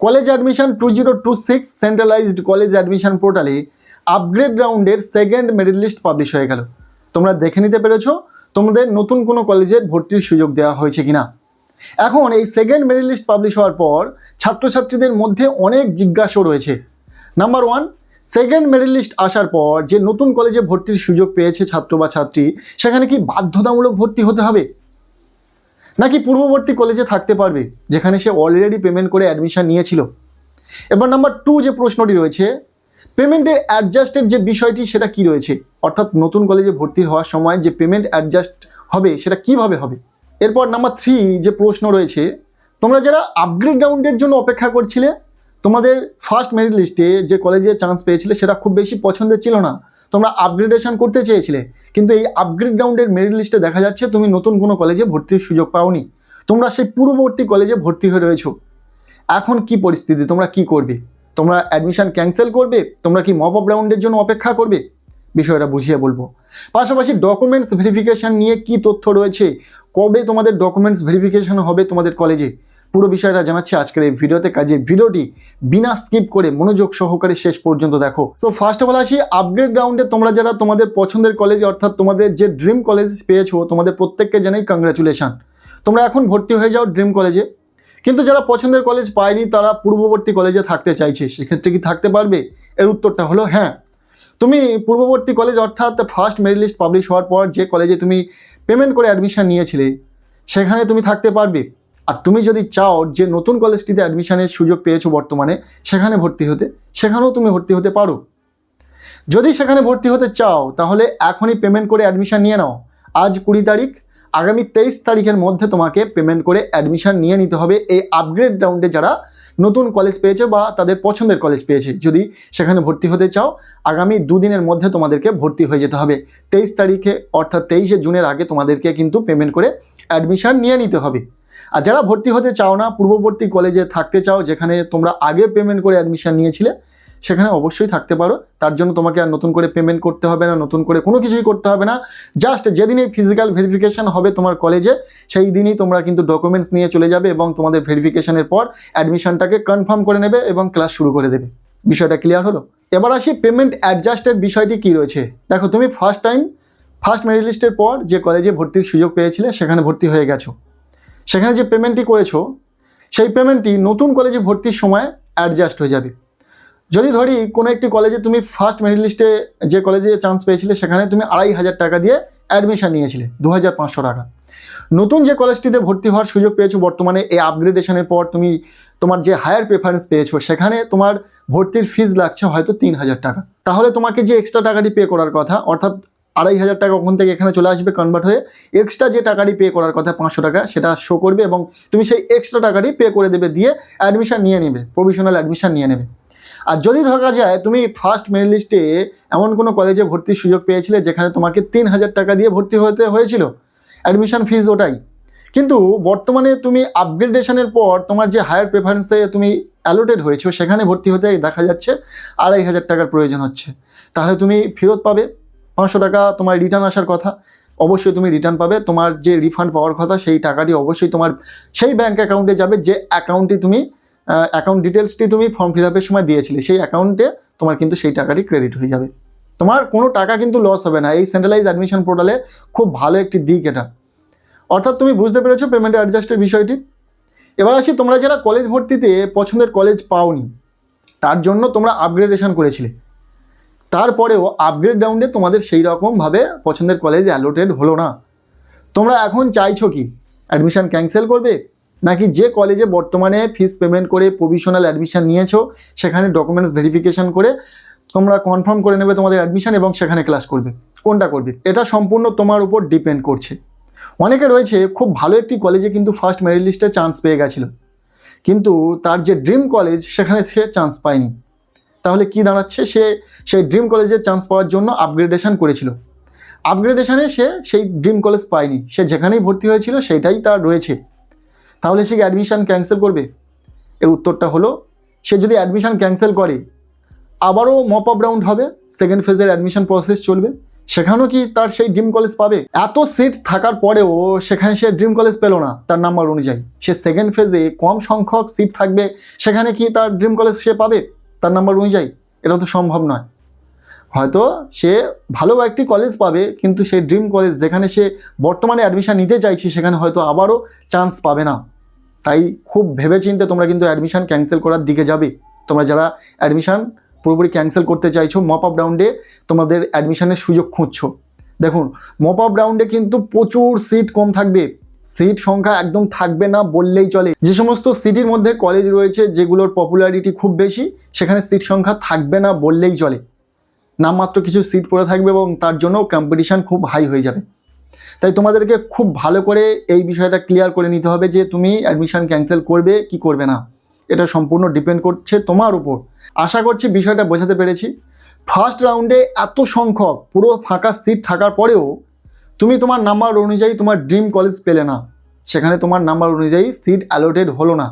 College admission 2026 centralised college admission পোর্টালে upgrade রাউন্ডের second merit list publish হয়ে গেল। তোমরা দেখে নিতে পেরেছো তোমাদের নতুন কোনো কলেজের ভর্তির সুযোগ দেওয়া হয়েছে কিনা। এখন এই সেকেন্ড মেরিট লিস্ট পাবলিশ হওয়ার পর ছাত্রছাত্রীদের মধ্যে অনেক জিজ্ঞাসা রয়েছে। নাম্বার 1, সেকেন্ড মেরিট লিস্ট আসার পর যে নতুন কলেজে ভর্তির সুযোগ পেয়েছে ছাত্র বা ছাত্রী, সেখানে কি বাধ্যতামূলক ভর্তি হতে হবে, নাকি পূর্ববর্তী কলেজে থাকতে পারবে যেখানে সে অলরেডি পেমেন্ট করে অ্যাডমিশন নিয়েছিল। এবার নাম্বার 2 যে প্রশ্নটি রয়েছে, পেমেন্টের অ্যাডজাস্টের যে বিষয়টি সেটা কি রয়েছে, অর্থাৎ নতুন কলেজে ভর্তি হওয়ার সময় যে পেমেন্ট অ্যাডজাস্ট হবে সেটা কিভাবে হবে। এরপর নাম্বার 3 যে প্রশ্ন রয়েছে, তোমরা যারা আপগ্রেড রাউন্ডের জন্য অপেক্ষা করছিলে, তোমাদের ফার্স্ট মেরিট লিস্টে যে কলেজে চান্স পেয়েছিলে সেটা খুব বেশি পছন্দের ছিল না, তোমরা আপগ্রেডেশন করতে চেয়েছিলে, কিন্তু এই আপগ্রেড রাউন্ডের মেরিট লিস্টে দেখা যাচ্ছে তুমি নতুন কোনো কলেজে ভর্তির সুযোগ পাওনি, তোমরা সেই পূর্ববর্তী কলেজে ভর্তি হয়ে রয়েছো। এখন কি পরিস্থিতি, তোমরা কি করবে? তোমরা অ্যাডমিশন ক্যান্সেল করবে, তোমরা কি মপ আপ রাউন্ডের জন্য অপেক্ষা করবে? বিষয়টা বুঝিয়ে বলবো। পাশাপাশি ডকুমেন্টস ভেরিফিকেশান নিয়ে কি তথ্য রয়েছে, কবে তোমাদের ডকুমেন্টস ভেরিফিকেশান হবে তোমাদের কলেজে, পুরো বিষয়টা জানাচ্ছি আজকের এই ভিডিওতে। কাজে ভিডিওটি বিনা স্কিপ করে মনোযোগ সহকারে শেষ পর্যন্ত দেখো। সো ফার্স্ট অফ অল আসি আপগ্রেড রাউন্ডে তোমরা যারা তোমাদের পছন্দের কলেজে অর্থাৎ তোমাদের যে ড্রিম কলেজ পেয়েছো, তোমাদের প্রত্যেককে জানাই কংগ্রাচুলেশন, তোমরা এখন ভর্তি হয়ে যাও ড্রিম কলেজে। কিন্তু যারা পছন্দের কলেজ পায়নি তারা পূর্ববর্তী কলেজে থাকতে চাইছে, সেক্ষেত্রে কি থাকতে পারবে? এর উত্তরটা হলো হ্যাঁ। তুমি পূর্ববর্তী কলেজ অর্থাৎ ফার্স্ট মেরিট লিস্ট পাবলিশ হওয়ার পর যে কলেজে তুমি পেমেন্ট করে অ্যাডমিশন নিয়েছিলে সেখানে তুমি থাকতে পারবে। আর তুমি যদি চাও যে নতুন কলেজটিতে অ্যাডমিশনের সুযোগ পেয়েছো বর্তমানে সেখানে ভর্তি হতে, সেখানেও তুমি ভর্তি হতে পারো। যদি সেখানে ভর্তি হতে চাও তাহলে এখনই পেমেন্ট করে অ্যাডমিশন নিয়ে নাও। আজ 20 তারিখ, আগামী 23 তারিখের মধ্যে তোমাকে পেমেন্ট করে অ্যাডমিশন নিয়ে নিতে হবে এই আপগ্রেড রাউন্ডে যারা নতুন কলেজ পেয়েছে বা তাদের পছন্দের কলেজ পেয়েছে। যদি সেখানে ভর্তি হতে চাও আগামী 2 দিনের মধ্যে তোমাদেরকে ভর্তি হয়ে যেতে হবে। 23 তারিখে অর্থাৎ 23শে জুনের আগে তোমাদেরকে কিন্তু পেমেন্ট করে অ্যাডমিশন নিয়ে নিতে হবে। আর যারা ভর্তি হতে চাও না, পূর্ববর্তী কলেজে থাকতে চাও যেখানে তোমরা আগে পেমেন্ট করে অ্যাডমিশন নিয়েছিলে, সেখানে অবশ্যই থাকতে পারো। তার জন্য তোমাকে আর নতুন করে পেমেন্ট করতে হবে না, নতুন করে কোনো কিছুই করতে হবে না। জাস্ট যেদিনই ফিজিক্যাল ভেরিফিকেশান হবে তোমার কলেজে সেই দিনই তোমরা কিন্তু ডকুমেন্টস নিয়ে চলে যাবে এবং তোমাদের ভেরিফিকেশানের পর অ্যাডমিশনটাকে কনফার্ম করে নেবে এবং ক্লাস শুরু করে দেবে। বিষয়টা ক্লিয়ার হলো? এবার আসি পেমেন্ট অ্যাডজাস্টের বিষয়টি কী রয়েছে। দেখো, তুমি ফার্স্ট মেরিট লিস্টের পর যে কলেজে ভর্তির সুযোগ পেয়েছিলে সেখানে ভর্তি হয়ে গেছো, সেখানে যে পেমেন্টটি করেছো সেই পেমেন্টটি নতুন কলেজে ভর্তির সময় অ্যাডজাস্ট হয়ে যাবে। যদি ধরি কোনো একটি কলেজে তুমি ফার্স্ট মেরিট লিস্টে যে কলেজে চান্স পেয়েছিলে সেখানে তুমি 2500 টাকা দিয়ে অ্যাডমিশন নিয়েছিলে, 2500 টাকা। নতুন যে কলেজটিতে ভর্তি হওয়ার সুযোগ পেয়েছো বর্তমানে এই আপগ্রেডেশনের পর তুমি তোমার যে হায়ার প্রেফারেন্স পেয়েছো সেখানে তোমার ভর্তির ফিজ লাগছে হয়তো 3000 টাকা। তাহলে তোমাকে যে এক্সট্রা টাকাটি পে করার কথা, অর্থাৎ 2500 টাকা ওখান থেকে এখানে চলে আসবে কনভার্ট হয়ে, এক্সট্রা যে টাকাটি পে করার কথা 500 টাকা সেটা শো করবে এবং তুমি সেই এক্সট্রা টাকাটি পে করে দেবে, দিয়ে অ্যাডমিশন নিয়ে নেবে, প্রভিশনাল অ্যাডমিশন নিয়ে নেবে। আর যদি ধরা যায় তুমি ফার্স্ট মেরিট লিস্টে এমন কোনো কলেজে ভর্তির সুযোগ পেয়েছিলে যেখানে তোমাকে 3000 টাকা দিয়ে ভর্তি হতে হয়েছিল, অ্যাডমিশন ফিজ ওটাই, কিন্তু বর্তমানে তুমি আপগ্রেডেশনের পর তোমার যে হায়ার প্রেফারেন্সে তুমি অ্যালোটেড হয়েছো সেখানে ভর্তি হতে দেখা যাচ্ছে 2500 টাকার প্রয়োজন হচ্ছে, তাহলে তুমি ফেরত পাবে 500 টাকা। তোমার রিটার্ন আসার কথা, অবশ্যই তুমি রিটার্ন পাবে। তোমার যে রিফান্ড পাওয়ার কথা সেই টাকাটি অবশ্যই তোমার সেই ব্যাঙ্ক অ্যাকাউন্টে যাবে যে অ্যাকাউন্টে তুমি অ্যাকাউন্ট ডিটেলসটি তুমি ফর্ম ফিল আপের সময় দিয়েছিলে, সেই অ্যাকাউন্টে তোমার কিন্তু সেই টাকাটি ক্রেডিট হয়ে যাবে। তোমার কোনো টাকা কিন্তু লস হবে না। এই সেন্ট্রালাইজ অ্যাডমিশন পোর্টালে খুব ভালো একটি দিক এটা। অর্থাৎ তুমি বুঝতে পেরেছো পেমেন্ট অ্যাডজাস্টের বিষয়টি। এবার আসি, তোমরা যারা কলেজ ভর্তিতে পছন্দের কলেজ পাওনি তার জন্য তোমরা আপগ্রেডেশন করেছিলে, তারপরেও আপগ্রেড রাউন্ডে তোমাদের সেই রকমভাবে পছন্দের কলেজ অ্যালোটেড হলো না। তোমরা এখন চাইছো কি অ্যাডমিশন ক্যান্সেল করবে, নাকি যে কলেজে বর্তমানে ফিস পেমেন্ট করে প্রভিশনাল অ্যাডমিশন নিয়েছো সেখানে ডকুমেন্টস ভেরিফিকেশান করে তোমরা কনফার্ম করে নেবে তোমাদের অ্যাডমিশন এবং সেখানে ক্লাস করবে? কোনটা করবে এটা সম্পূর্ণ তোমার উপর ডিপেন্ড করছে। অনেকে রয়েছে খুব ভালো একটি কলেজে কিন্তু ফার্স্ট মেরিট লিস্টে চান্স পেয়ে গেছিলো, কিন্তু তার যে ড্রিম কলেজ সেখানে সে চান্স পায়নি। তাহলে কি দাঁড়াচ্ছে, সে সেই ড্রিম কলেজে চান্স পাওয়ার জন্য আপগ্রেডেশন করেছিল, আপগ্রেডেশনে সে সেই ড্রিম কলেজ পায়নি, সে যেখানেই ভর্তি হয়েছিল সেটাই তার রয়েছে, তাহলে সে অ্যাডমিশন ক্যান্সেল করবে? এর উত্তরটা হলো, সে যদি অ্যাডমিশন ক্যান্সেল করে আবারও মপ আপ রাউন্ড হবে, সেকেন্ড ফেজের অ্যাডমিশন প্রসেস চলবে, সেখানেও কি তার সেই ড্রিম কলেজ পাবে? এত সিট থাকার পরেও সেখানে সে ড্রিম কলেজ পেল না তার নাম্বার অনুযায়ী। সে সেকেন্ড ফেজে কম সংখ্যক সিট থাকবে, সেখানে কি তার ড্রিম কলেজ সে পাবে তার নাম্বার অনুযায়ী? এটা তো সম্ভব নয়। হয়তো সে ভালো একটি কলেজ পাবে, কিন্তু সেই ড্রিম কলেজ যেখানে সে বর্তমানে অ্যাডমিশান নিতে চাইছে সেখানে হয়তো আবারও চান্স পাবে না। তাই খুব ভেবেচিন্তে তোমরা কিন্তু অ্যাডমিশান ক্যান্সেল করার দিকে যাবে। তোমরা যারা অ্যাডমিশান পুরোপুরি ক্যান্সেল করতে চাইছো, মপ আপ রাউন্ডে তোমাদের অ্যাডমিশানের সুযোগ খুঁজছো, দেখুন মপ আপ রাউন্ডে কিন্তু প্রচুর সিট কম থাকবে, সিট সংখ্যা একদম থাকবে না বললেই চলে। যে সমস্ত সিটির মধ্যে কলেজ রয়েছে যেগুলোর পপুলারিটি খুব বেশি, সেখানে সিট সংখ্যা থাকবে না বললেই চলে। নামমাত্র কিছু সিট পড়ে থাকবে এবং তার জন্য কম্পিটিশান খুব হাই হয়ে যাবে। তাই তোমাদেরকে খুব ভালো করে এই বিষয়টা ক্লিয়ার করে নিতে হবে যে তুমি অ্যাডমিশান ক্যান্সেল করবে কি করবে না। এটা সম্পূর্ণ ডিপেন্ড করছে তোমার উপর। আশা করছি বিষয়টা বোঝাতে পেরেছি। ফার্স্ট রাউন্ডে এত সংখ্যক পুরো ফাঁকা সিট থাকার পরেও তুমি তোমার নাম্বার অনুযায়ী তোমার ড্রিম কলেজ পেলে না, সেখানে তোমার নাম্বার অনুযায়ী সিট অ্যালোটেড হলো না।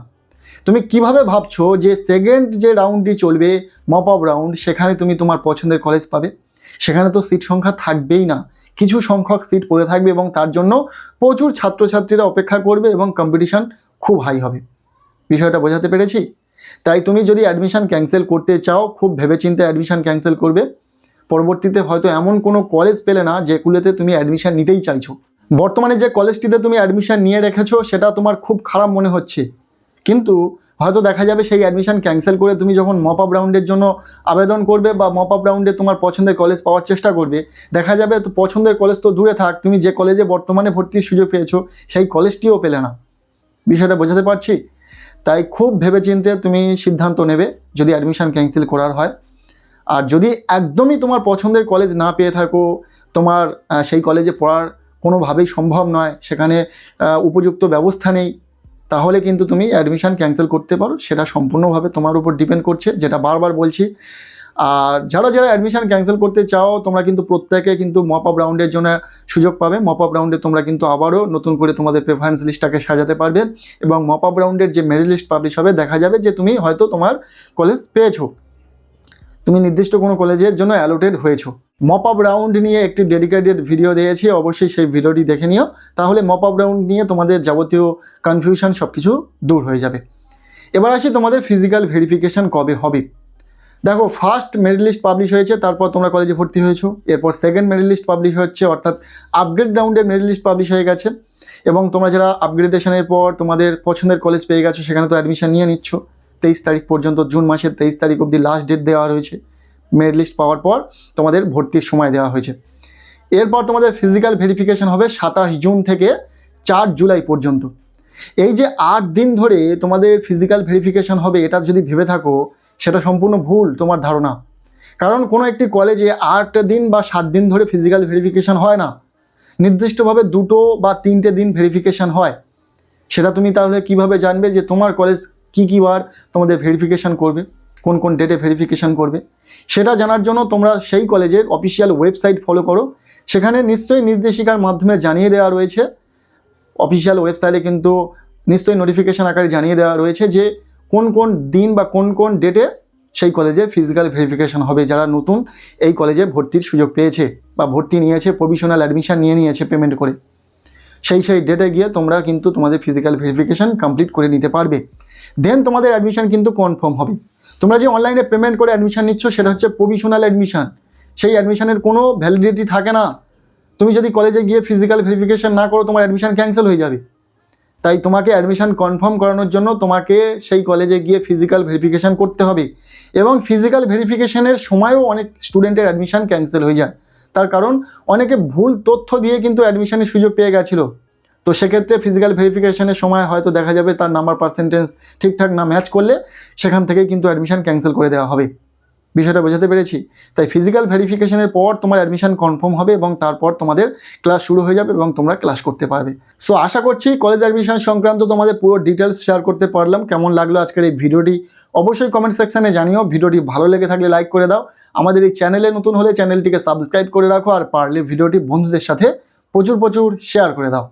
তুমি কিভাবে ভাবছো যে সেকেন্ড যে রাউন্ডটি চলবে মপ আপ রাউন্ড, সেখানে তুমি তোমার পছন্দের কলেজ পাবে? সেখানে তো সিট সংখ্যা থাকবেই না, কিছু সংখ্যক সিট পড়ে থাকবে এবং তার জন্য প্রচুর ছাত্রছাত্রীরা অপেক্ষা করবে এবং কম্পিটিশান খুব হাই হবে। বিষয়টা বোঝাতে পেরেছি? তাই তুমি যদি অ্যাডমিশান ক্যান্সেল করতে চাও, খুব ভেবেচিন্তে অ্যাডমিশান ক্যান্সেল করবে। পরবর্তীতে হয়তো এমন কোনো কলেজ পেলে না যেগুলোতে তুমি অ্যাডমিশান নিতেই চাইছো। বর্তমানে যে কলেজটিতে তুমি অ্যাডমিশান নিয়ে রেখেছো সেটা তোমার খুব খারাপ মনে হচ্ছে, কিন্তু হয়তো দেখা যাবে সেই অ্যাডমিশান ক্যান্সেল করে তুমি যখন মপ আপ রাউন্ডের জন্য আবেদন করবে বা মপ আপ রাউন্ডে তোমার পছন্দের কলেজ পাওয়ার চেষ্টা করবে, দেখা যাবে তো পছন্দের কলেজ তো দূরে থাক, তুমি যে কলেজে বর্তমানে ভর্তির সুযোগ পেয়েছো সেই কলেজটিও পেলে না। বিষয়টা বোঝাতে পারছি? তাই খুব ভেবেচিন্তে তুমি সিদ্ধান্ত নেবে যদি অ্যাডমিশান ক্যান্সেল করার হয়। আর যদি একদমই তোমার পছন্দের কলেজ না পেয়ে থাকো, তোমার সেই কলেজে পড়ার কোনোভাবেই সম্ভব নয়, সেখানে উপযুক্ত ব্যবস্থা নেই, তাহলে কিন্তু তুমি অ্যাডমিশান ক্যান্সেল করতে পারো। সেটা সম্পূর্ণভাবে তোমার উপর ডিপেন্ড করছে, যেটা বারবার বলছি। আর যারা যারা অ্যাডমিশান ক্যান্সেল করতে চাও, তোমরা কিন্তু প্রত্যেকে কিন্তু মপ আপ রাউন্ডের জন্য সুযোগ পাবে। মপ আপ রাউন্ডে তোমরা কিন্তু আবারও নতুন করে তোমাদের প্রেফারেন্স লিস্টটাকে সাজাতে পারবে এবং মপ আপ রাউন্ডের যে মেরিট লিস্ট পাবলিশ হবে, দেখা যাবে যে তুমি হয়তো তোমার কলেজ পেয়েছো, তুমি নির্দিষ্ট কোনো কলেজের জন্য অ্যালোটেড হয়েছো। মপ আপ রাউন্ড নিয়ে একটি ডেডিকেটেড ভিডিও দিয়েছি, অবশ্যই সেই ভিডিওটি দেখে নিও, তাহলে মপ আপ রাউন্ড নিয়ে তোমাদের যাবতীয় কনফিউশন সব কিছু দূর হয়ে যাবে। এবার আসি তোমাদের ফিজিক্যাল ভেরিফিকেশান কবে হবে। দেখো, ফার্স্ট মেরিট লিস্ট পাবলিশ হয়েছে, তারপর তোমরা কলেজে ভর্তি হয়েছো। এরপর সেকেন্ড মেরিট লিস্ট পাবলিশ হচ্ছে, অর্থাৎ আপগ্রেড রাউন্ডের মেরিট লিস্ট পাবলিশ হয়ে গেছে এবং তোমরা যারা আপগ্রেডেশনের পর তোমাদের পছন্দের কলেজ পেয়ে গেছো, সেখানে তো অ্যাডমিশান নিয়ে নিচ্ছ। 23 তারিখ পর্যন্ত, জুন মাসের 23 তারিখ অবধি লাস্ট ডেট দেওয়া রয়েছে। মেরিট লিস্ট পাওয়ার পর তোমাদের ভর্তির সময় দেওয়া হয়েছে। এরপর তোমাদের ফিজিক্যাল ভেরিফিকেশান হবে 27 জুন থেকে 4 জুলাই পর্যন্ত। এই যে 8 দিন ধরে তোমাদের ফিজিক্যাল ভেরিফিকেশান হবে, এটা যদি ভেবে থাকো সেটা সম্পূর্ণ ভুল তোমার ধারণা। কারণ কোনো একটি কলেজে 8 দিন বা 7 দিন ধরে ফিজিক্যাল ভেরিফিকেশান হয় না, নির্দিষ্টভাবে 2 বা 3টে দিন ভেরিফিকেশান হয়। সেটা তুমি তাহলে কিভাবে জানবে যে তোমার কলেজ কী বার তোমাদের ভেরিফিকেশান করবে, কোন কোন ডেটে ভেরিফিকেশান করবে? সেটা জানার জন্য তোমরা সেই কলেজের অফিসিয়াল ওয়েবসাইট ফলো করো, সেখানে নিশ্চয়ই নির্দেশিকার মাধ্যমে জানিয়ে দেওয়া রয়েছে। অফিসিয়াল ওয়েবসাইটে কিন্তু নিশ্চয়ই নোটিফিকেশান আকারে জানিয়ে দেওয়া রয়েছে যে কোন কোন দিন বা কোন কোন ডেটে সেই কলেজে ফিজিক্যাল ভেরিফিকেশান হবে, যারা নতুন এই কলেজে ভর্তির সুযোগ পেয়েছে বা ভর্তি নিয়েছে, প্রভিশনাল অ্যাডমিশান নিয়েছে পেমেন্ট করে। সেই ডেটে গিয়ে তোমরা কিন্তু তোমাদের ফিজিক্যাল ভেরিফিকেশান কমপ্লিট করে নিতে পারবে। দেন তোমাদের অ্যাডমিশান কিন্তু কনফার্ম হবে। তোমরা যে অনলাইনে পেমেন্ট করে অ্যাডমিশান নিচ্ছ সেটা হচ্ছে প্রভিশনাল অ্যাডমিশান, সেই অ্যাডমিশানের কোনো ভ্যালিডিটি থাকে না। তুমি যদি কলেজে গিয়ে ফিজিক্যাল ভেরিফিকেশান না করো, তোমার অ্যাডমিশান ক্যান্সেল হয়ে যাবে। তাই তোমাকে অ্যাডমিশান কনফার্ম করানোর জন্য তোমাকে সেই কলেজে গিয়ে ফিজিক্যাল ভেরিফিকেশান করতে হবে এবং ফিজিক্যাল ভেরিফিকেশানের সময়ও অনেক স্টুডেন্টের অ্যাডমিশান ক্যান্সেল হয়ে যায়। তার কারণ অনেকে ভুল তথ্য দিয়ে কিন্তু অ্যাডমিশানের সুযোগ পেয়ে গেছিলো। তো সেক্ষেত্রে ফিজিক্যাল ভেরিফিকেশানের সময় হয়তো দেখা যাবে তার নাম্বার পার্সেন্টেজ ঠিকঠাক না ম্যাচ করলে সেখান থেকে কিন্তু অ্যাডমিশান ক্যান্সেল করে দেওয়া হবে। বিষয়টা বোঝাতে পেরেছি? তাই ফিজিক্যাল ভেরিফিকেশানের পর তোমার অ্যাডমিশান কনফার্ম হবে এবং তারপর তোমাদের ক্লাস শুরু হয়ে যাবে এবং তোমরা ক্লাস করতে পারবে। সো আশা করছি কলেজ অ্যাডমিশন সংক্রান্ত তোমাদের পুরো ডিটেলস শেয়ার করতে পারলাম। কেমন লাগলো আজকের এই ভিডিওটি অবশ্যই কমেন্ট সেকশানে জানিও। ভিডিওটি ভালো লেগে থাকলে লাইক করে দাও। আমাদের এই চ্যানেলে নতুন হলে চ্যানেলটিকে সাবস্ক্রাইব করে রাখো, আর পারলে ভিডিওটি বন্ধুদের সাথে প্রচুর শেয়ার করে দাও।